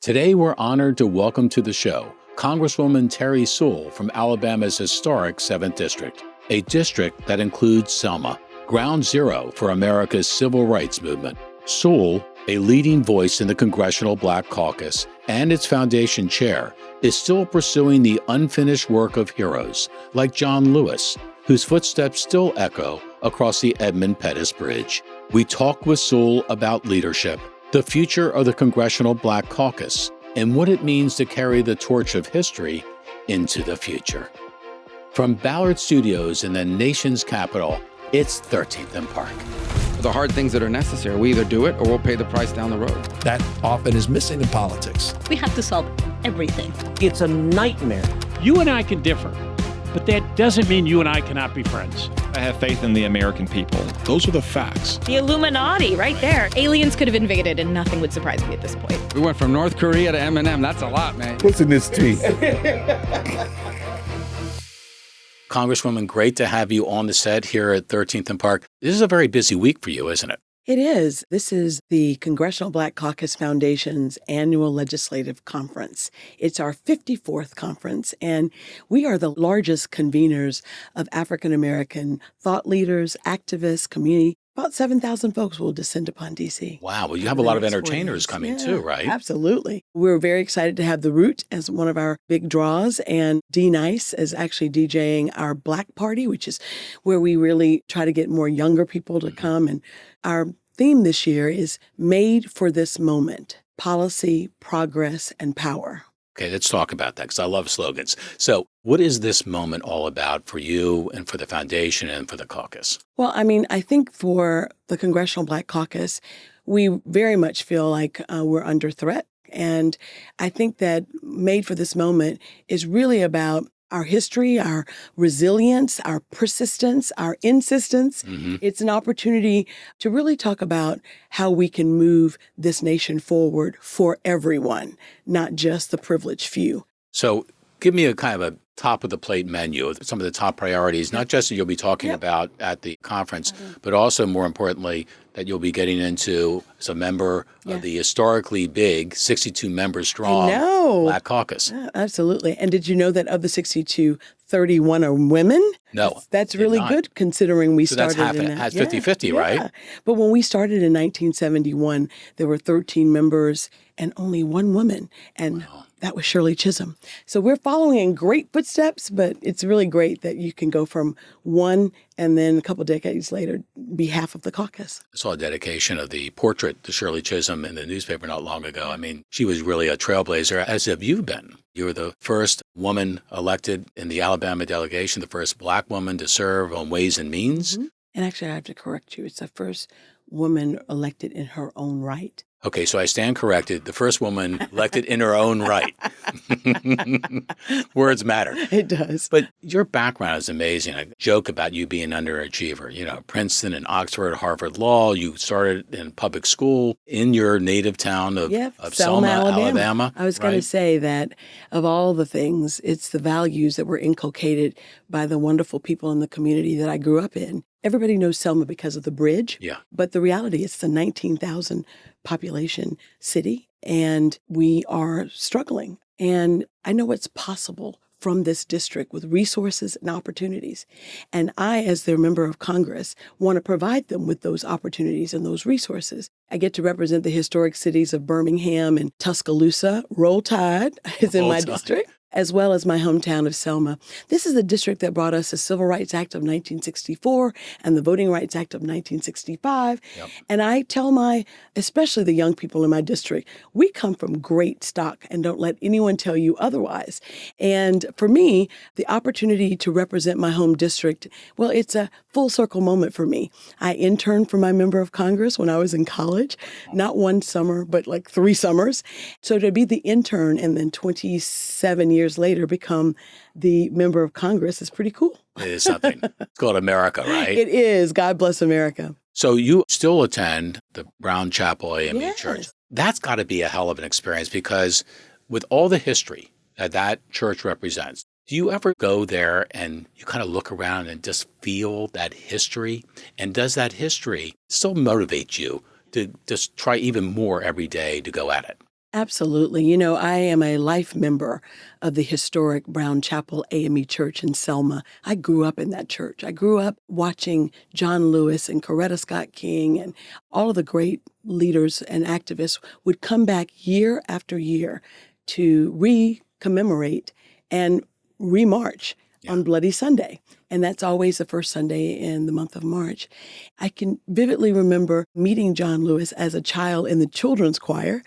Today, we're honored to welcome to the show Congresswoman Terri Sewell from Alabama's historic 7th District, a district that includes Selma, ground zero for America's civil rights movement. Sewell, a leading voice in the Congressional Black Caucus and its foundation chair, is still pursuing the unfinished work of heroes like John Lewis, whose footsteps still echo across the Edmund Pettus Bridge. We talk with Sewell about leadership, the future of the Congressional Black Caucus, and what it means to carry the torch of history into the future. From Ballard Studios in the nation's capital, it's 13th and Park. The hard things that are necessary, we either do it or we'll pay the price down the road. That often is missing in politics. We have to solve everything. It's a nightmare. You and I can differ, but that doesn't mean you and I cannot be friends. I have faith in the American people. Those are the facts. The Illuminati right there. Aliens could have invaded and nothing would surprise me at this point. We went from North Korea to M&M. That's a lot, man. What's in this tea? Congresswoman, great to have you on the set here at 13th and Park. This is a very busy week for you, isn't it? It is. This is the Congressional Black Caucus Foundation's annual legislative conference. It's our 54th conference, and we are the largest conveners of African American thought leaders, activists, community. About 7,000 folks will descend upon D.C. Wow. Well, you have a lot of entertainers coming too, right? Absolutely. We're very excited to have The Root as one of our big draws, and D Nice is actually DJing our Black Party, which is where we really try to get more younger people to come. And our theme this year is Made for This Moment: Policy, Progress, and Power. Okay, let's talk about that because I love slogans. So what is this moment all about for you and for the foundation and for the caucus? Well, I think for the Congressional Black Caucus, we very much feel like we're under threat. And I think that Made for This Moment is really about our history, our resilience, our persistence, our insistence. It's an opportunity to really talk about how we can move this nation forward for everyone, not just the privileged few. So give me a kind of a top of the plate menu of some of the top priorities, not just that you'll be talking about at the conference, but also more importantly, that you'll be getting into as a member of the historically big 62 members strong Black Caucus. Yeah, absolutely. And did you know that of the 62, 31 are women? No. That's really good considering we started in that. That's 50-50, right? But when we started in 1971, there were 13 members and only one woman. And that was Shirley Chisholm. So we're following in great footsteps, but it's really great that you can go from one and then a couple decades later be half of the caucus. I saw a dedication of the portrait to Shirley Chisholm in the newspaper not long ago. I mean, she was really a trailblazer, as have you been. You were the first woman elected in the Alabama delegation, the first Black woman to serve on Ways and Means. And actually, I have to correct you. It's the first woman elected in her own right. Okay, so I stand corrected. The first woman elected in her own right. Words matter. It does. But your background is amazing. I joke about you being an underachiever. You know, Princeton and Oxford, Harvard Law. You started in public school in your native town of Selma, Alabama. I was going to say that of all the things, it's the values that were inculcated by the wonderful people in the community that I grew up in. Everybody knows Selma because of the bridge. Yeah. But the reality is it's a 19,000 population city, and we are struggling. And I know what's possible from this district with resources and opportunities. And I, as their member of Congress, want to provide them with those opportunities and those resources. I get to represent the historic cities of Birmingham and Tuscaloosa. Roll Tide is in my district, as well as my hometown of Selma. This is the district that brought us the Civil Rights Act of 1964 and the Voting Rights Act of 1965. And I tell especially the young people in my district, we come from great stock and don't let anyone tell you otherwise. And for me, the opportunity to represent my home district, well, it's a full circle moment for me. I interned for my member of Congress when I was in college, not one summer, but like 3 summers. So to be the intern and then 27 years later become the member of Congress is pretty cool. It is something. It's called America, right? It is. God bless America. So you still attend the Brown Chapel AME Church. That's got to be a hell of an experience because with all the history that church represents, do you ever go there and you kind of look around and just feel that history? And does that history still motivate you to just try even more every day to go at it? Absolutely. You know, I am a life member of the historic Brown Chapel AME Church in Selma. I grew up in that church. I grew up watching John Lewis and Coretta Scott King and all of the great leaders and activists would come back year after year to re-commemorate and remarch on Bloody Sunday. And that's always the first Sunday in the month of March. I can vividly remember meeting John Lewis as a child in the children's choir,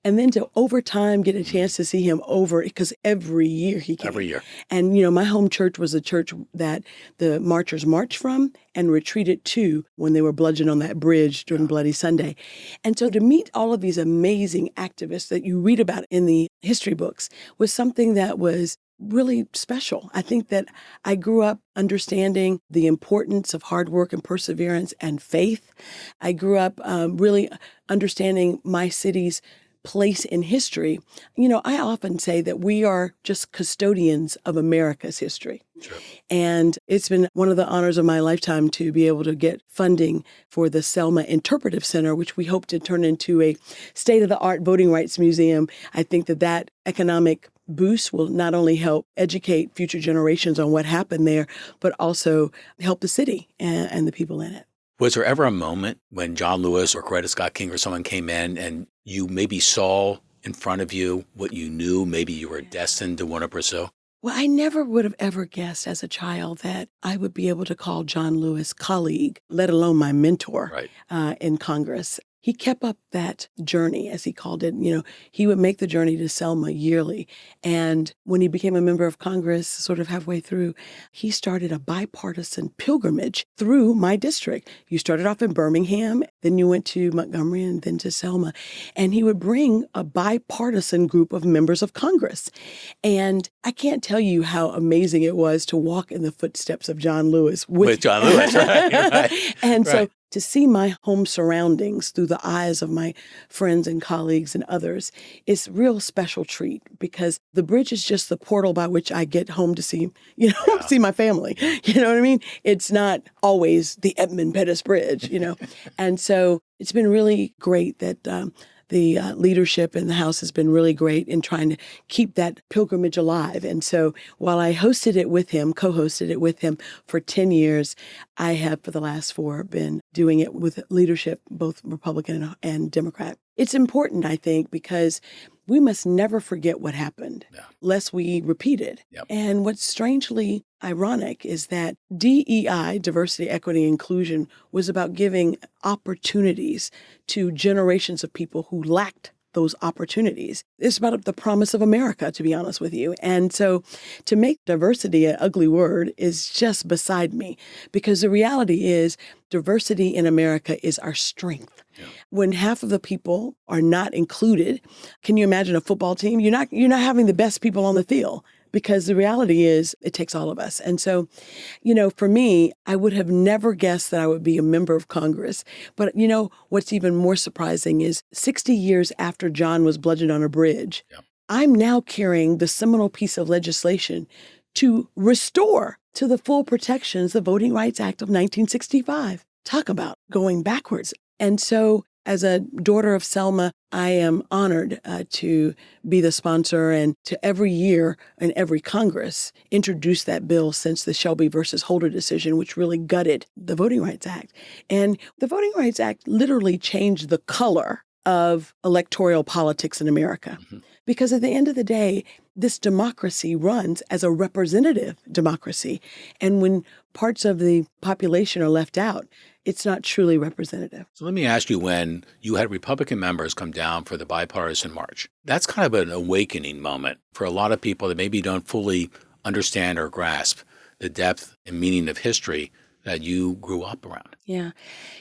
and then to over time get a chance to see him over, because every year he came. Every year. And, you know, my home church was a church that the marchers marched from and retreated to when they were bludgeoned on that bridge during Bloody Sunday. And so to meet all of these amazing activists that you read about in the history books was something that was really special. I think that I grew up understanding the importance of hard work and perseverance and faith. I grew up really understanding my city's place in history. You know, I often say that we are just custodians of America's history. Sure. And it's been one of the honors of my lifetime to be able to get funding for the Selma Interpretive Center, which we hope to turn into a state-of-the-art voting rights museum. I think that that economic boost will not only help educate future generations on what happened there, but also help the city and the people in it. Was there ever a moment when John Lewis or Coretta Scott King or someone came in and you maybe saw in front of you what you knew maybe you were destined to want to pursue? Well, I never would have ever guessed as a child that I would be able to call John Lewis colleague, let alone my mentor in Congress. He kept up that journey, as he called it. You know, he would make the journey to Selma yearly. And when he became a member of Congress, sort of halfway through, he started a bipartisan pilgrimage through my district. You started off in Birmingham, then you went to Montgomery, and then to Selma. And he would bring a bipartisan group of members of Congress. And I can't tell you how amazing it was to walk in the footsteps of John Lewis. With John Lewis, right. And so to see my home surroundings through the eyes of my friends and colleagues and others is a real special treat, because the bridge is just the portal by which I get home to see, see my family. You know what I mean? It's not always the Edmund Pettus Bridge, And so it's been really great that the leadership in the House has been really great in trying to keep that pilgrimage alive. And so while I co-hosted it with him for 10 years, I have for the last 4 been doing it with leadership, both Republican and Democrat. It's important, I think, because we must never forget what happened, lest we repeat it. Yep. And what's strangely ironic is that DEI, diversity, equity, inclusion, was about giving opportunities to generations of people who lacked those opportunities. It's about the promise of America, to be honest with you. And so to make diversity an ugly word is just beside me, because the reality is diversity in America is our strength. Yeah. When half of the people are not included, can you imagine a football team? You're not having the best people on the field, because the reality is it takes all of us. And so, for me, I would have never guessed that I would be a member of Congress. But, what's even more surprising is 60 years after John was bludgeoned on a bridge, I'm now carrying the seminal piece of legislation to restore to the full protections the Voting Rights Act of 1965. Talk about going backwards. And so as a daughter of Selma, I am honored to be the sponsor and to every year and every Congress introduce that bill since the Shelby versus Holder decision, which really gutted the Voting Rights Act. And the Voting Rights Act literally changed the color of electoral politics in America. Mm-hmm. Because at the end of the day, this democracy runs as a representative democracy. And when parts of the population are left out, it's not truly representative. So let me ask you, when you had Republican members come down for the bipartisan march, that's kind of an awakening moment for a lot of people that maybe don't fully understand or grasp the depth and meaning of history that you grew up around. Yeah.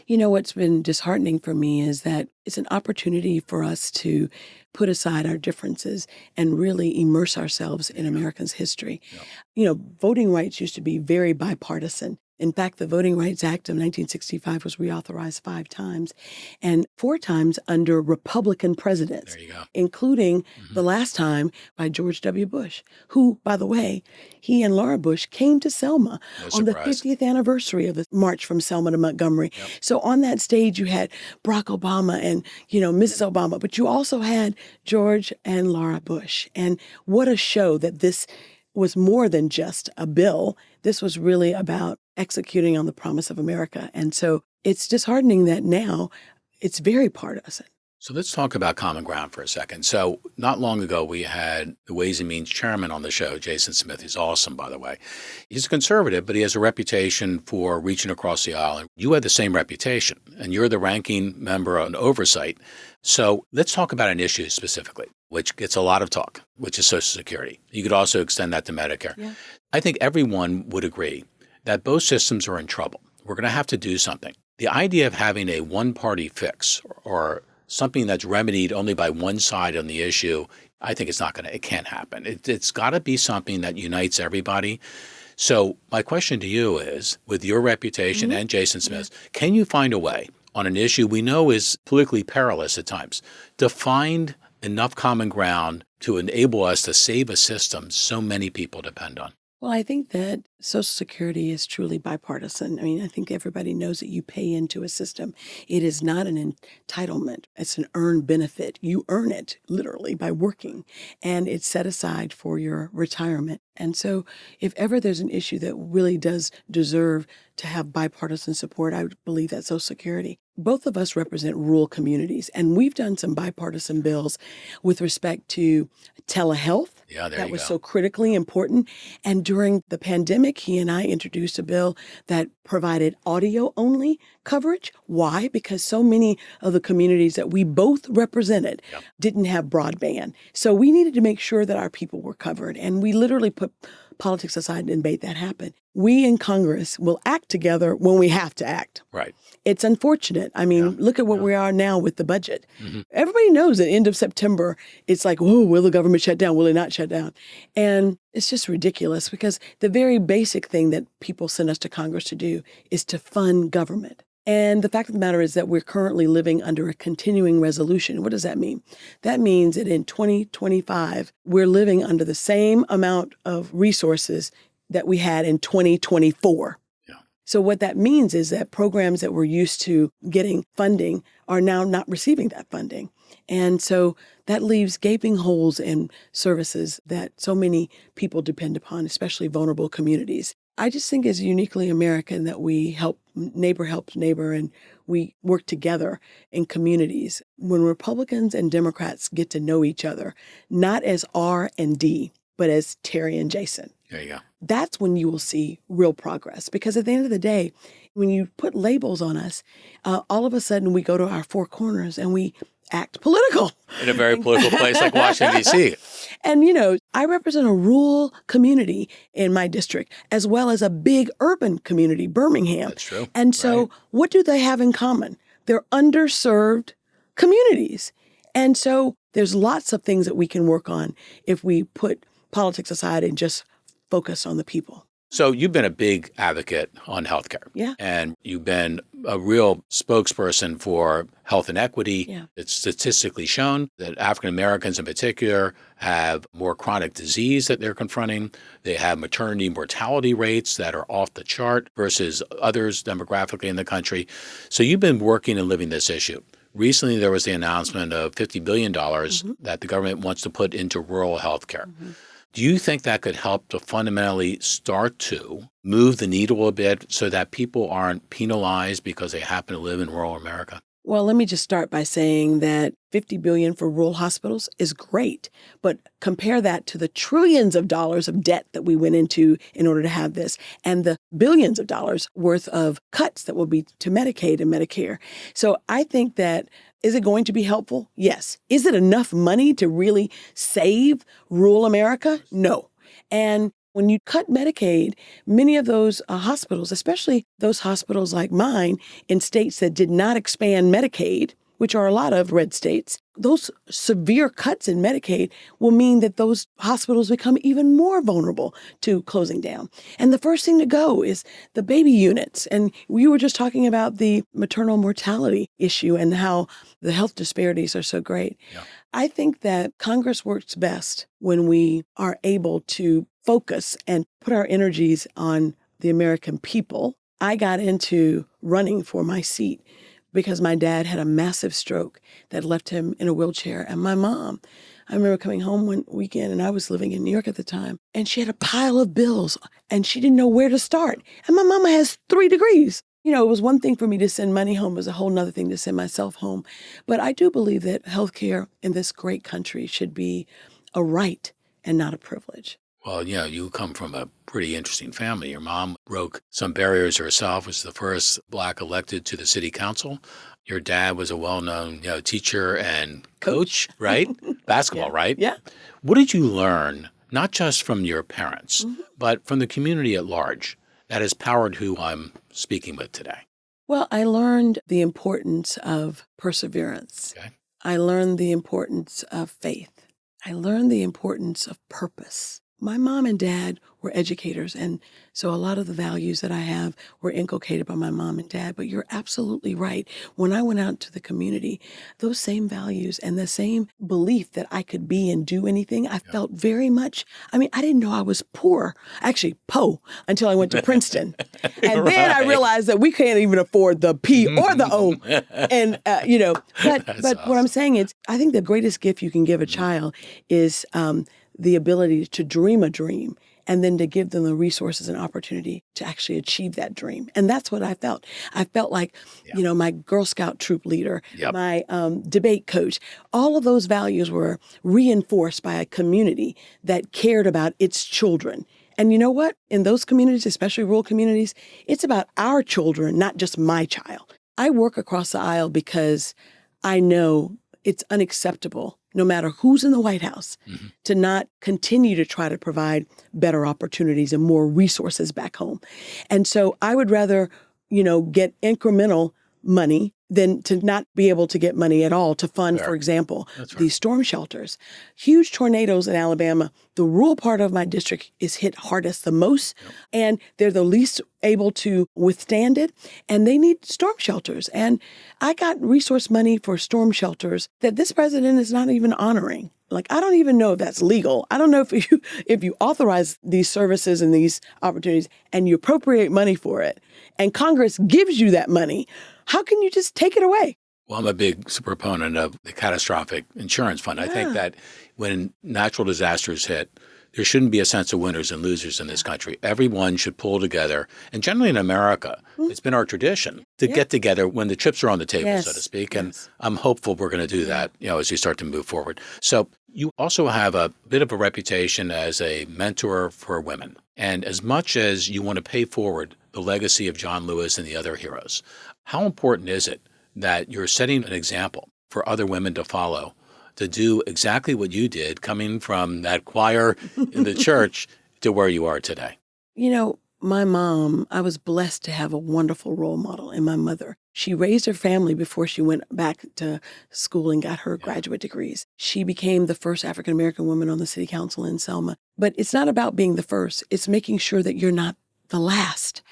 What's been disheartening for me is that it's an opportunity for us to put aside our differences and really immerse ourselves in America's history. Yeah. Voting rights used to be very bipartisan. In fact, the Voting Rights Act of 1965 was reauthorized 5 times and 4 times under Republican presidents, There you go. including the last time by George W. Bush, who, by the way, he and Laura Bush came to Selma No on the surprise. 50th anniversary of the march from Selma to Montgomery. Yep. So on that stage, you had Barack Obama and, Mrs. Obama, but you also had George and Laura Bush. And what a show that this was more than just a bill. This was really about executing on the promise of America. And so it's disheartening that now it's very partisan. So let's talk about common ground for a second. So not long ago, we had the Ways and Means chairman on the show, Jason Smith. He's awesome, by the way. He's a conservative, but he has a reputation for reaching across the aisle. And you had the same reputation, and you're the ranking member on Oversight. So let's talk about an issue specifically, which gets a lot of talk, which is Social Security. You could also extend that to Medicare. Yeah. I think everyone would agree that both systems are in trouble. We're going to have to do something. The idea of having a one-party fix or something that's remedied only by one side on the issue, I think it can't happen. It's got to be something that unites everybody. So my question to you is, with your reputation and Jason Smith's, can you find a way on an issue we know is politically perilous at times to find enough common ground to enable us to save a system so many people depend on? Well, I think that Social Security is truly bipartisan. I mean, I think everybody knows that you pay into a system. It is not an entitlement. It's an earned benefit. You earn it literally by working, and it's set aside for your retirement. And so if ever there's an issue that really does deserve to have bipartisan support, I would believe that's Social Security. Both of us represent rural communities, and we've done some bipartisan bills with respect to telehealth. Yeah, there that you was go. so critically important. And during the pandemic, he and I introduced a bill that provided audio-only coverage. Why? Because so many of the communities that we both represented didn't have broadband. So we needed to make sure that our people were covered. And we literally put politics aside and made that happen. We in Congress will act together when we have to act. Right. It's unfortunate. I mean, look at what we are now with the budget. Everybody knows at end of September, it's like, whoa, will the government shut down? Will it not shut down? And it's just ridiculous because the very basic thing that people send us to Congress to do is to fund government. And the fact of the matter is that we're currently living under a continuing resolution. What does that mean? That means that in 2025, we're living under the same amount of resources that we had in 2024. So what that means is that programs that were used to getting funding are now not receiving that funding. And so that leaves gaping holes in services that so many people depend upon, especially vulnerable communities. I just think it's uniquely American that we help helps neighbor, and we work together in communities. When Republicans and Democrats get to know each other, not as R and D, but as Terry and Jason. There you go. That's when you will see real progress. Because at the end of the day, when you put labels on us, all of a sudden we go to our four corners and we act political. In a very political place like Washington, D.C. And, I represent a rural community in my district, as well as a big urban community, Birmingham. That's true. And so what do they have in common? They're underserved communities. And so there's lots of things that we can work on if we put politics aside and just focus on the people. So you've been a big advocate on healthcare. Yeah. And you've been a real spokesperson for health inequity. Yeah. It's statistically shown that African Americans in particular have more chronic disease that they're confronting. They have maternity mortality rates that are off the chart versus others demographically in the country. So you've been working and living this issue. Recently, there was the announcement of $50 billion that the government wants to put into rural healthcare. Do you think that could help to fundamentally start to move the needle a bit so that people aren't penalized because they happen to live in rural America? Well, let me just start by saying that $50 billion for rural hospitals is great, but compare that to the trillions of dollars of debt that we went into in order to have this, and the billions of dollars worth of cuts that will be to Medicaid and Medicare. So I think that, is it going to be helpful? Yes. Is it enough money to really save rural America? No. And when you cut Medicaid, many of those hospitals, especially those hospitals like mine in states that did not expand Medicaid, which are a lot of red states, those severe cuts in Medicaid will mean that those hospitals become even more vulnerable to closing down. And the first thing to go is the baby units. And we were just talking about the maternal mortality issue and how the health disparities are so great. Yeah. I think that Congress works best when we are able to focus and put our energies on the American people. I got into running for my seat because my dad had a massive stroke that left him in a wheelchair. And my mom, I remember coming home one weekend, and I was living in New York at the time, and she had a pile of bills, and she didn't know where to start. And my mama has 3 degrees. You know, it was one thing for me to send money home. It was a whole nother thing to send myself home. But I do believe that healthcare in this great country should be a right and not a privilege. Well, yeah, you come from a pretty interesting family. Your mom broke some barriers herself, was the first Black elected to the city council. Your dad was a well-known, teacher and coach, right? Basketball, yeah. right? Yeah. What did you learn, not just from your parents, but from the community at large, that has powered who I'm speaking with today? Well, I learned the importance of perseverance. Okay. I learned the importance of faith. I learned the importance of purpose. My mom and dad were educators, and so a lot of the values that I have were inculcated by my mom and dad. But you're absolutely right. When I went out to the community, those same values and the same belief that I could be and do anything, I felt very much. I mean, I didn't know I was poor, actually po, until I went to Princeton. And then I realized that we can't even afford the P or the O. And, but what I'm saying is, I think the greatest gift you can give a child is the ability to dream a dream and then to give them the resources and opportunity to actually achieve that dream. And that's what I felt. I felt like, my Girl Scout troop leader, my debate coach, all of those values were reinforced by a community that cared about its children. And you know what? In those communities, especially rural communities, it's about our children, not just my child. I work across the aisle because I know it's unacceptable, no matter who's in the White House, to not continue to try to provide better opportunities and more resources back home. And so I would rather, get incremental money than to not be able to get money at all to fund, for example, these storm shelters. Huge tornadoes in Alabama. The rural part of my district is hit hardest the most, and they're the least able to withstand it, and they need storm shelters. And I got resource money for storm shelters that this president is not even honoring. Like, I don't even know if that's legal. I don't know if you authorize these services and these opportunities and you appropriate money for it, and Congress gives you that money, how can you just take it away? Well, I'm a big proponent of the catastrophic insurance fund. I think that when natural disasters hit, there shouldn't be a sense of winners and losers in this country. Everyone should pull together. And generally in America, it's been our tradition to get together when the chips are on the table, so to speak. And I'm hopeful we're going to do that, as we start to move forward. So you also have a bit of a reputation as a mentor for women. And as much as you want to pay forward the legacy of John Lewis and the other heroes, how important is it that you're setting an example for other women to follow, to do exactly what you did, coming from that choir in the church to where you are today? My mom, I was blessed to have a wonderful role model in my mother. She raised her family before she went back to school and got her graduate degrees. She became the first African-American woman on the city council in Selma. But it's not about being the first. It's making sure that you're not the last.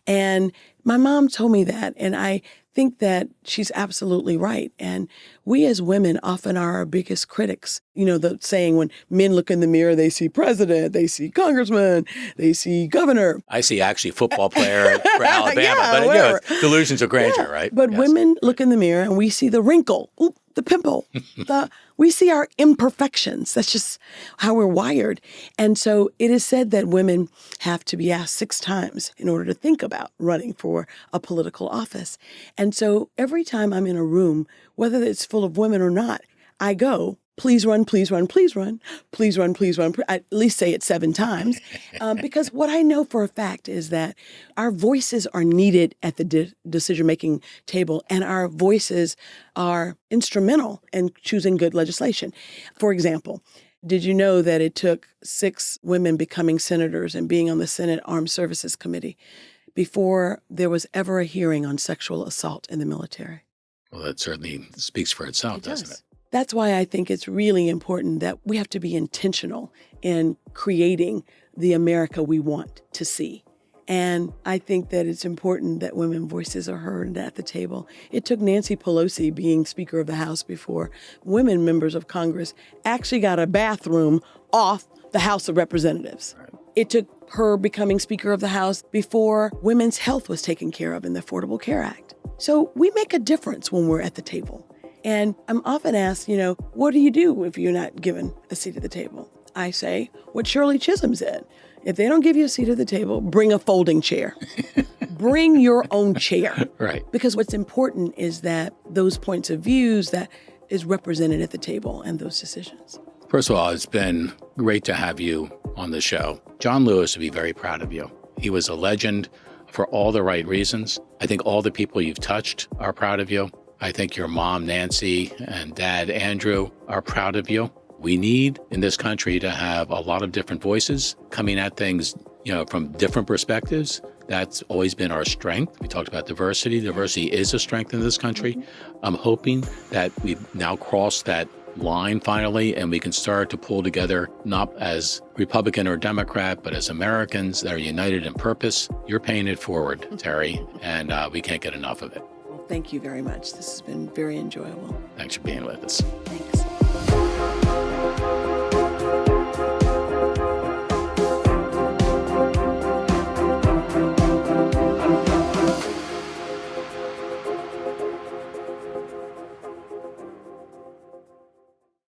And my mom told me that, and I think that she's absolutely right. And we as women often are our biggest critics. The saying, when men look in the mirror, they see president, they see congressman, they see governor. I see actually football player for Alabama, but it's delusions of grandeur, right? But women look in the mirror and we see the wrinkle, the pimple, we see our imperfections. That's just how we're wired. And so it is said that women have to be asked 6 times in order to think about running for a political office. And so every time I'm in a room, whether it's full of women or not, I go, please run, please run, please run, please run, please run. I at least say it 7 times. Because what I know for a fact is that our voices are needed at the decision-making table, and our voices are instrumental in choosing good legislation. For example, did you know that it took 6 women becoming senators and being on the Senate Armed Services Committee before there was ever a hearing on sexual assault in the military? Well, that certainly speaks for itself, doesn't it? That's why I think it's really important that we have to be intentional in creating the America we want to see. And I think that it's important that women's voices are heard at the table. It took Nancy Pelosi being Speaker of the House before women members of Congress actually got a bathroom off the House of Representatives. Right. It took her becoming Speaker of the House before women's health was taken care of in the Affordable Care Act. So we make a difference when we're at the table. And I'm often asked, what do you do if you're not given a seat at the table? I say what Shirley Chisholm said. If they don't give you a seat at the table, bring a folding chair. Bring your own chair. Right. Because what's important is that those points of views that is represented at the table and those decisions. First of all, it's been great to have you on the show. John Lewis would be very proud of you. He was a legend for all the right reasons. I think all the people you've touched are proud of you. I think your mom, Nancy, and dad, Andrew, are proud of you. We need in this country to have a lot of different voices coming at things, from different perspectives. That's always been our strength. We talked about diversity. Diversity is a strength in this country. I'm hoping that we've now crossed that line finally, and we can start to pull together, not as Republican or Democrat, but as Americans that are united in purpose. You're paying it forward, Terri, and we can't get enough of it. Well, thank you very much. This has been very enjoyable. Thanks for being with us. Thank you.